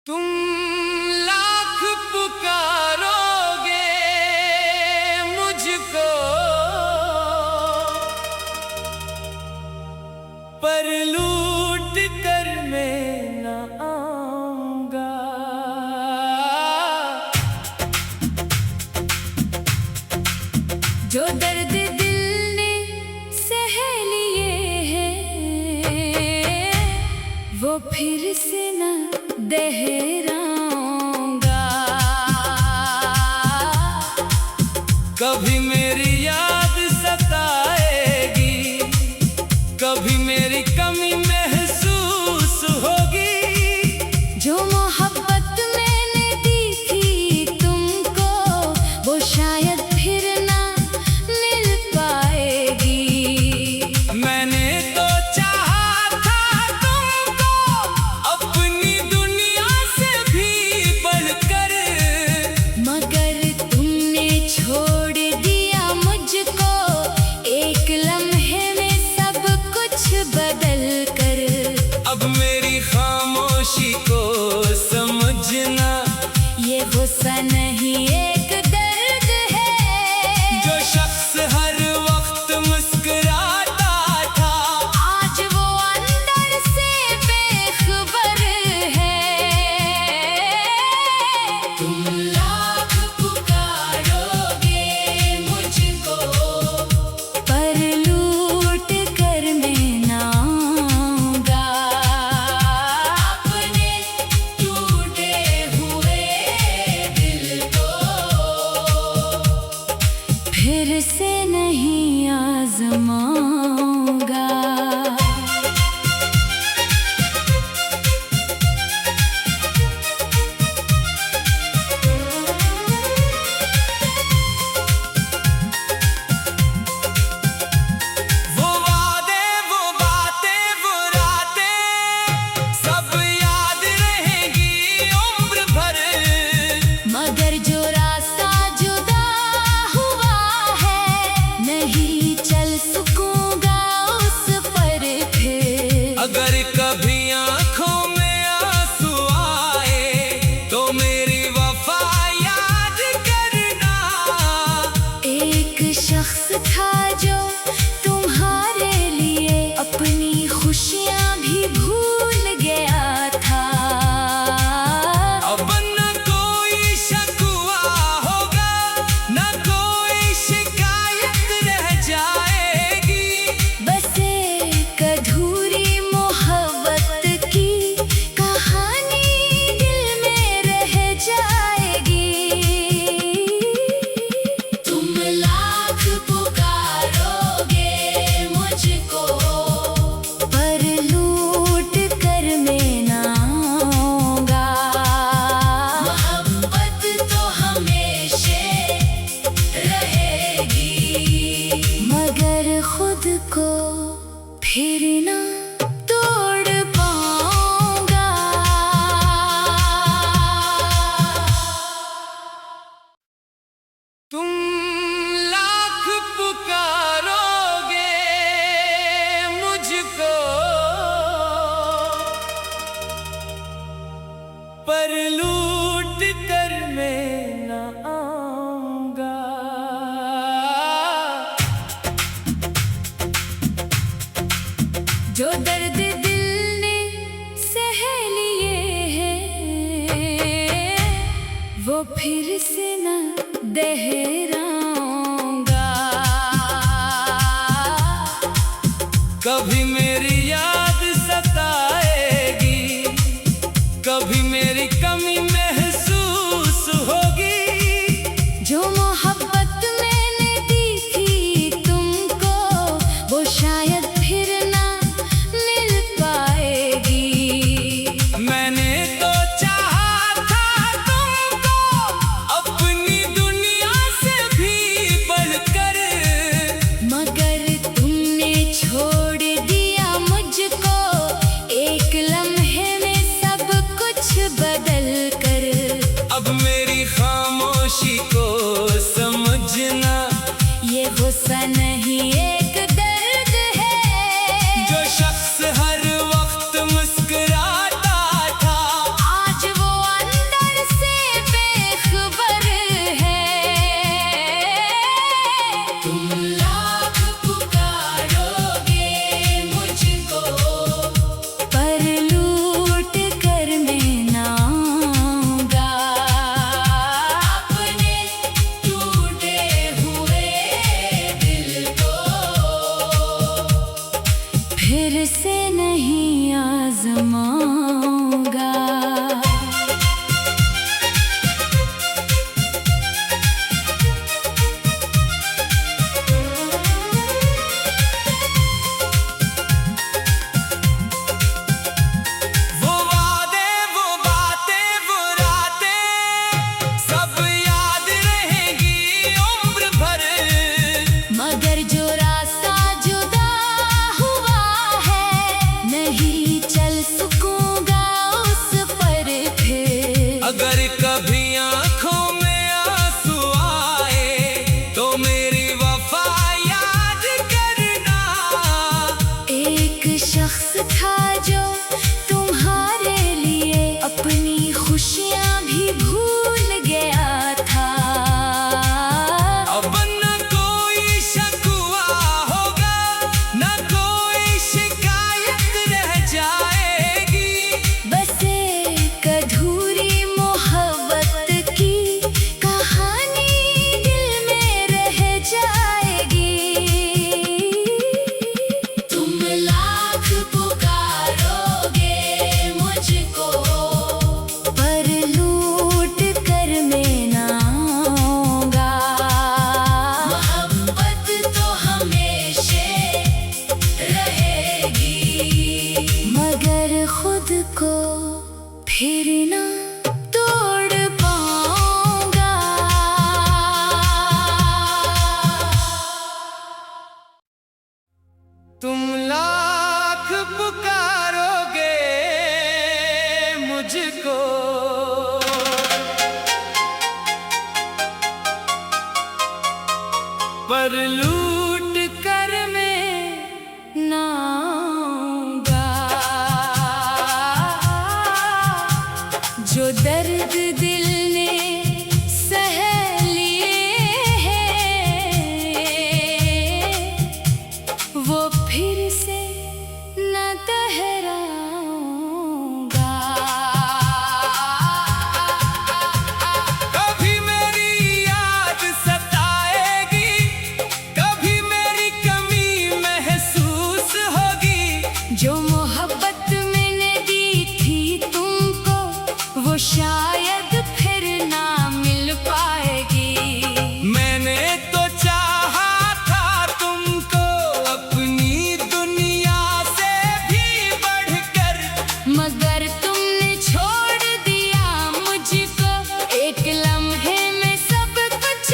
तुम लाख पुकारोगे मुझको, पर लूट कर मैं न आऊंगा। जो दर्द दिल ने सह लिए हैं वो फिर से न दोहराऊंगा। कभी मेरी याद सताएगी, कभी मेरी कमी महसूस होगी। जो मोहब्बत मैंने दी थी तुमको वो शायद फिर ना मिल पाएगी। मैंने तो चाहा था तुमको अपनी दुनिया से भी बढ़कर, मगर तुमने छोड़ दिया मुझको एक लम्हे में सब कुछ बदल कर। अब मेरी खामोशी को समझना, ये गुस्सा नहीं एक दर्द है। जो शख्स हर वक्त मुस्कुराता था आज वो अंदर से बेखबर है। तुम लाख पुकारोगे मुझको, पर लूट कर मैं न आऊंगा। अपने टूटे हुए दिल को फिर से नहीं आजमाऊंगा। वो वादे, वो बातें, वो रातें सब याद रहेंगी उम्र भर। मगर जो रास्ता जुदा हुआ है नहीं चल सकूंगा उस पर फिर। अगर कभी आंखों में आंसू आए तो मेरी वफा याद करना। एक शख्स था जो तुम्हारे लिए अपनी खुशियां भी भूल गया था। अब न कोई शकवा होगा, न कोई शिकायत रह जाएगी। बस एक अधूरी मोहब्बत की कहानी दिल में रह जाएगी। तुम लाख पुकारोगे मुझको, पर लूट कर मैं न आऊंगा। मोहब्बत तो हमेशा रहेगी, मगर खुद को फिर ना तोड़ पाऊंगा। तुम लाख पुकारोगे मुझको, पर लूट कर मैं न आऊंगा। जो दर्द दिल ने सह लिए हैं वो फिर से न दोहराऊंगा। कभी मेरी याद सताएगी, कभी मेरी कमी महसूस होगी। जो मोहब्बत मैंने दी थी तुमको वो शायद फिर ना मिल पाएगी। मैंने तो चाहा था तुमको अपनी दुनिया से भी बढ़कर, मगर तुमने छोड़ दिया फिर ना तोड़ पाऊंगा। तुम लाख पुकारोगे मुझको, पर लूट कर मैं ना आऊंगा। जो दर्द दिल ने सह लिए हैं, वो फिर से न दोहराऊंगा। कभी मेरी याद सताएगी, कभी मेरी कमी महसूस होगी। जो मोहब्बत मैंने दी थी तुमको, वो शायद फिर ना मिल पाएगी। मैंने तो चाहा था तुमको अपनी दुनिया से भी बढ़कर, मगर तुमने छोड़ दिया मुझको एक लम्हे में सब कुछ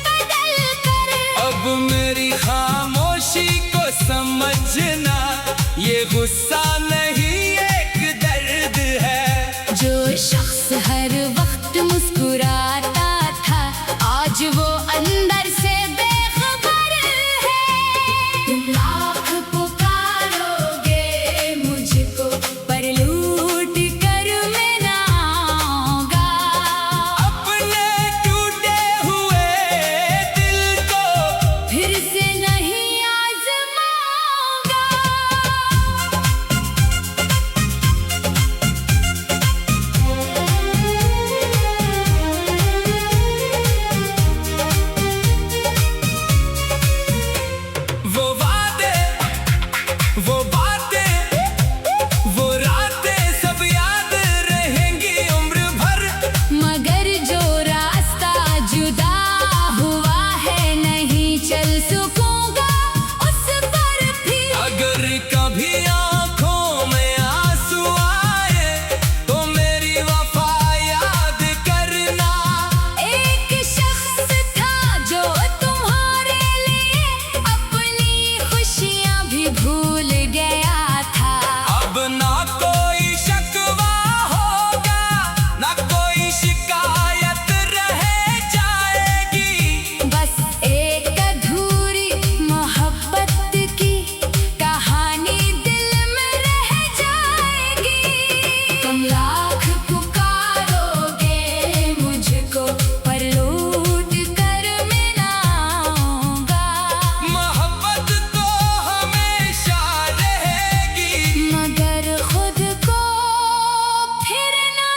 बदल कर। अब मेरी खामोशी को समझना, ये गुस्सा नहीं एक दर्द है। जो शख्स हर वक्त मुस्कुराता था, आज वो अंदर से बेखबर है। तुम लाख पुकारोगे मुझको, पर लूट कर मैं ना आऊंगा। अपने टूटे हुए दिल को फिर से नहीं आजमाऊंगा। वो वादे, वो बातें, वो रातें सब याद रहेंगी उम्र भर। मगर जो रास्ता जुदा हुआ है, नहीं चल सकूंगा उस पर फिर। अगर कभी आंखों में आंसू आए, तो मेरी वफा याद करना। एक शख्स था जो तुम्हारे लिए अपनी खुशियां भी भूल गया था। अब ना कोई शिकवा होगा, ना कोई शिकायत रह जाएगी। बस एक अधूरी मोहब्बत की कहानी दिल में रह जाएगी। तुम लाख पुकारोगे मुझको, पर लूट कर मैं ना आऊंगा। मोहब्बत तो हमेशा रहेगी, मगर खुद को फिर ना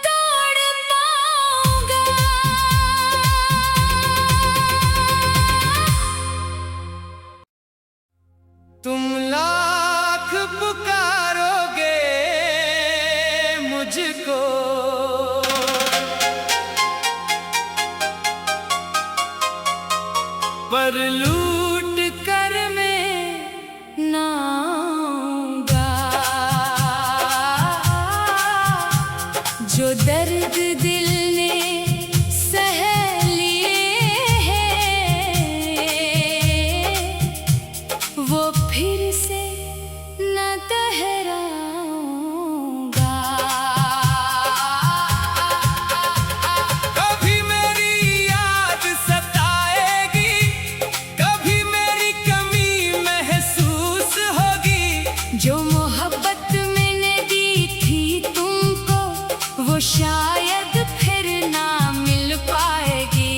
तोड़ पाऊंगा। तुम लाख पुकारोगे मुझको, पर लूट कर मैं ना आऊंगा। जो दर्द दिल ने सह लिए हैं, वो फिर से न दोहराऊंगा। कभी मेरी याद सताएगी, कभी मेरी कमी महसूस होगी। जो मोहब्बत मैंने दी थी तुमको, वो शायद फिर ना मिल पाएगी।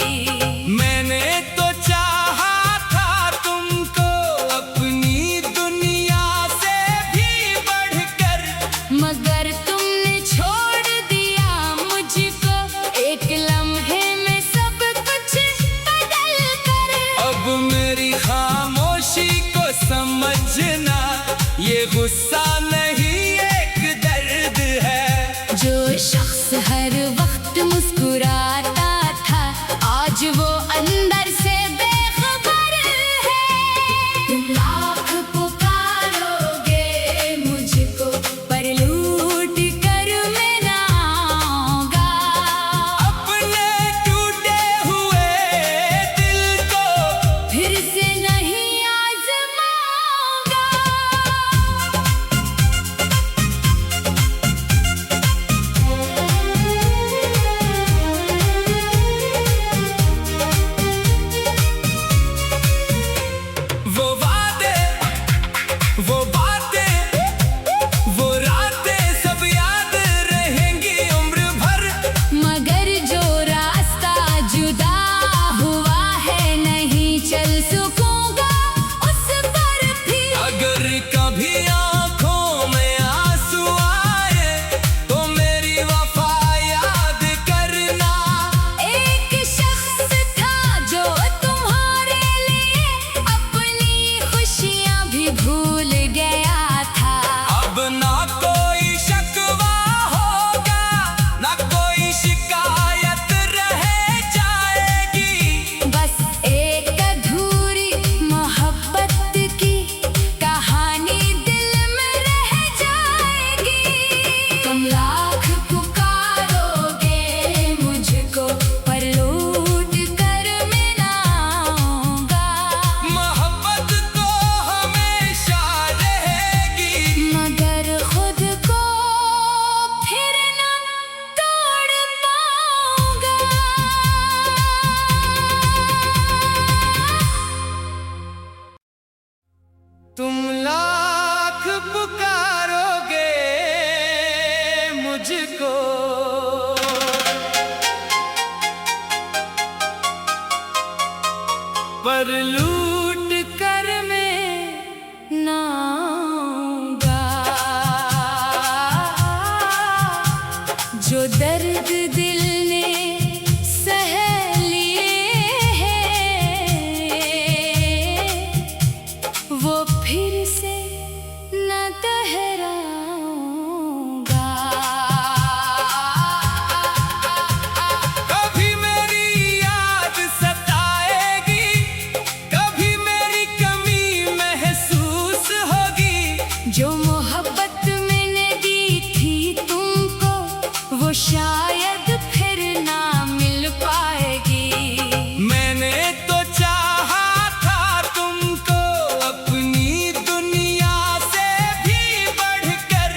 मैंने तो चाहा था तुमको अपनी दुनिया से भी बढ़कर, मगर तुमने छोड़ दिया मुझको एक लम्हे में सब कुछ बदल कर। अब मेरी खामोशी को समझना, ये गुस्सा नहीं एक दर्द है। जो शख्स हर वक्त मुस्कुराता था, आज वो अंदर से बेखबर है। तुम लाख पुकारोगे मुझको, पर लूट कर मैं ना मुझको। पर लूट कर मैं ना आऊंगा, जो दर्द दिल ने सह लिए हैं, वो फिर से न दोहराऊंगा। कभी मेरी याद सताएगी, कभी मेरी कमी महसूस होगी। जो मोहब्बत मैंने दी थी तुमको, वो शायद फिर ना मिल पाएगी। मैंने तो चाहा था तुमको अपनी दुनिया से भी बढ़कर,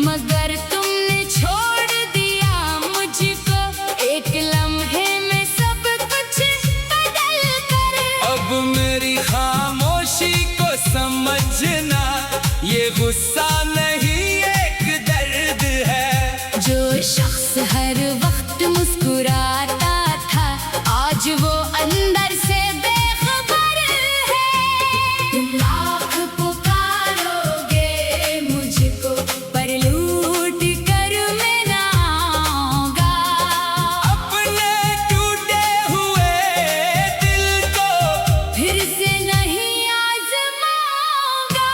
मगर तुमने छोड़ दिया मुझको एक लम्हे में सब कुछ बदल कर। अब मेरी खामोशी को समझना, ये गुस्सा नहीं एक दर्द है। जो शख्स हर वक्त मुस्कुराता था, आज वो अंदर से बेखबर है। तुम लाख पुकारोगे मुझको, पर लूट कर मैं ना आऊंगा। अपने टूटे हुए दिल को फिर से नहीं आजमाऊंगा।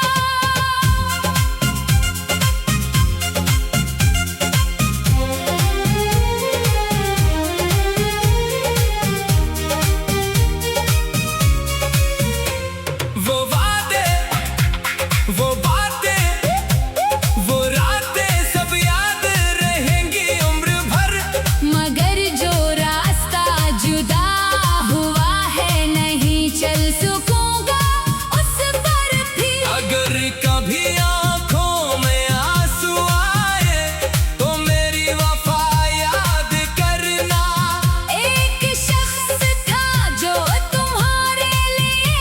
वो वादे, वो बातें, वो रातें सब याद रहेंगी उम्र भर। मगर जो रास्ता जुदा हुआ है, नहीं चल सकूंगा उस पर फिर। अगर कभी आंखों में आंसू आए, तो मेरी वफा याद करना। एक शख्स था जो तुम्हारे लिए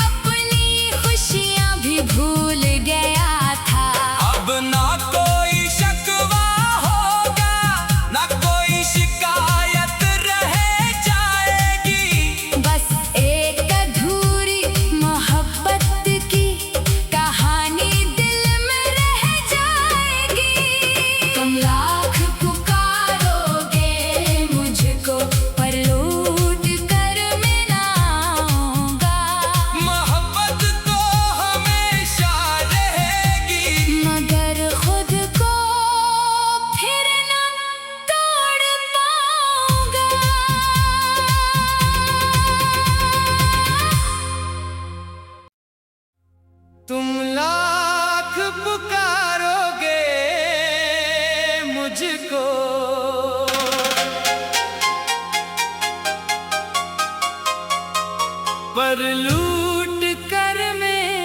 अपनी खुशियां भी भूल गया था। अब ना कोई शिकवा होगा, ना कोई शिकायत रह जाएगी। बस एक अधूरी मोहब्बत की कहानी दिल में रह जाएगी। तुम लाख पुकारोगे मुझको, पर लूट कर मैं ना आऊंगा। मोहब्बत तो हमेशा रहेगी, मगर खुद को फिर ना तोड़ पाऊंगा। तुम लाख पुकारोगे मुझको, पर लूट कर मैं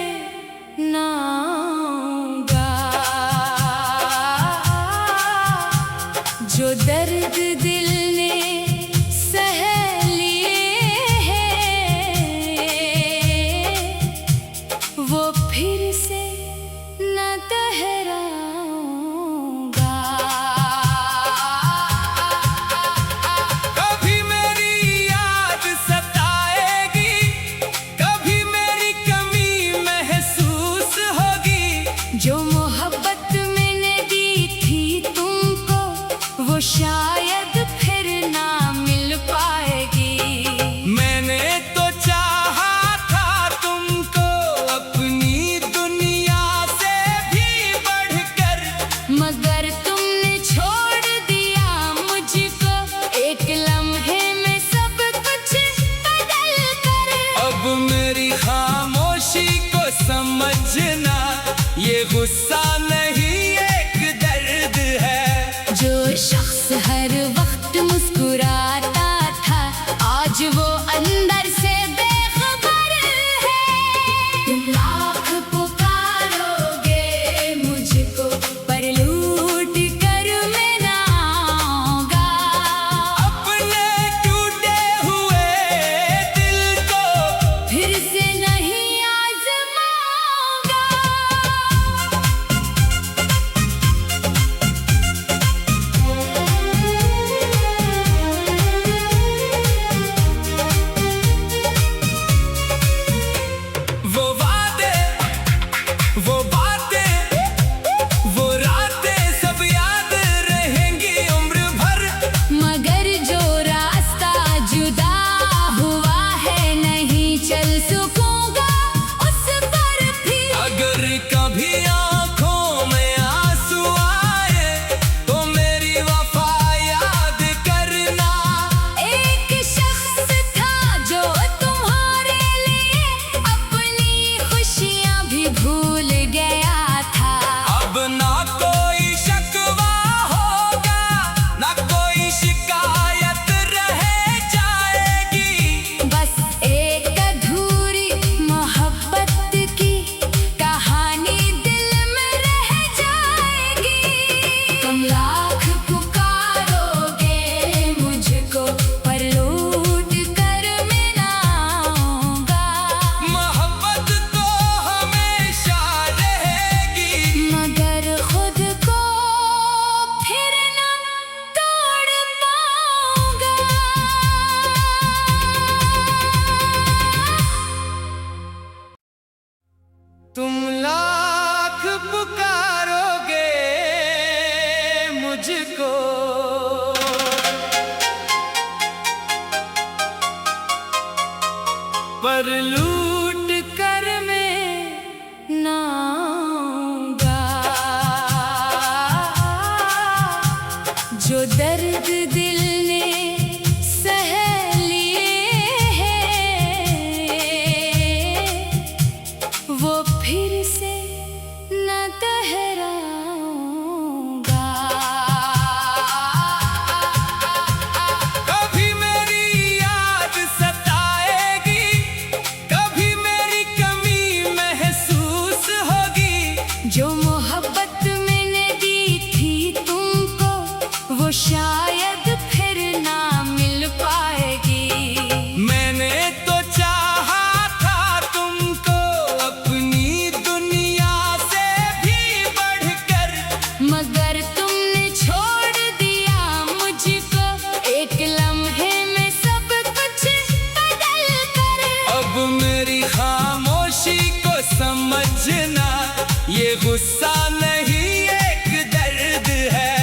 ना आऊंगा। जो दर्द दिल ने सह लिए हैं, वो फिर से न दोहराऊंगा। कभी मेरी याद सताएगी, कभी मेरी कमी महसूस होगी। जो मोहब्बत मैंने दी थी तुमको, वो शायद फिर ना मिल पाएगी। मैंने तो चाहा था तुमको अपनी दुनिया से भी बढ़कर, मगर तुमने छोड़ दिया मुझको एक लम्हे में सब कुछ बदल कर। अब मेरी खामोशी को समझना, ये गुस्सा नहीं एक दर्द है। जो शख्स हर वक्त मुस्कुराता था, आज वो अंदर से बेखबर है। तुम लाख पुकारोगे मुझको, पर लूट कर मैं ना आऊंगा। अपने टूटे हुए दिल को फिर से नहीं आजमाऊंगा। और लूट कर मैं नाऊंगा। जो दर्द दिल ने सह लिए हैं वो फिर से न दोहराऊंगा। कभी मेरी याद सताएगी, कभी मेरी कमी महसूस होगी। जो मोहब्बत मैंने दी थी तुमको वो शायद फिर ना मिल पाएगी। मैंने तो चाहा था तुमको अपनी दुनिया से भी बढ़कर, मगर तुमने छोड़ दिया मुझको एक लम्हे में सब कुछ बदल कर। अब मेरी खामोशी को समझना, ये गुस्सा नहीं एक दर्द है।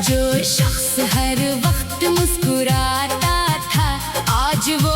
जो शख्स हर वक्त मुस्कुराता था आज वो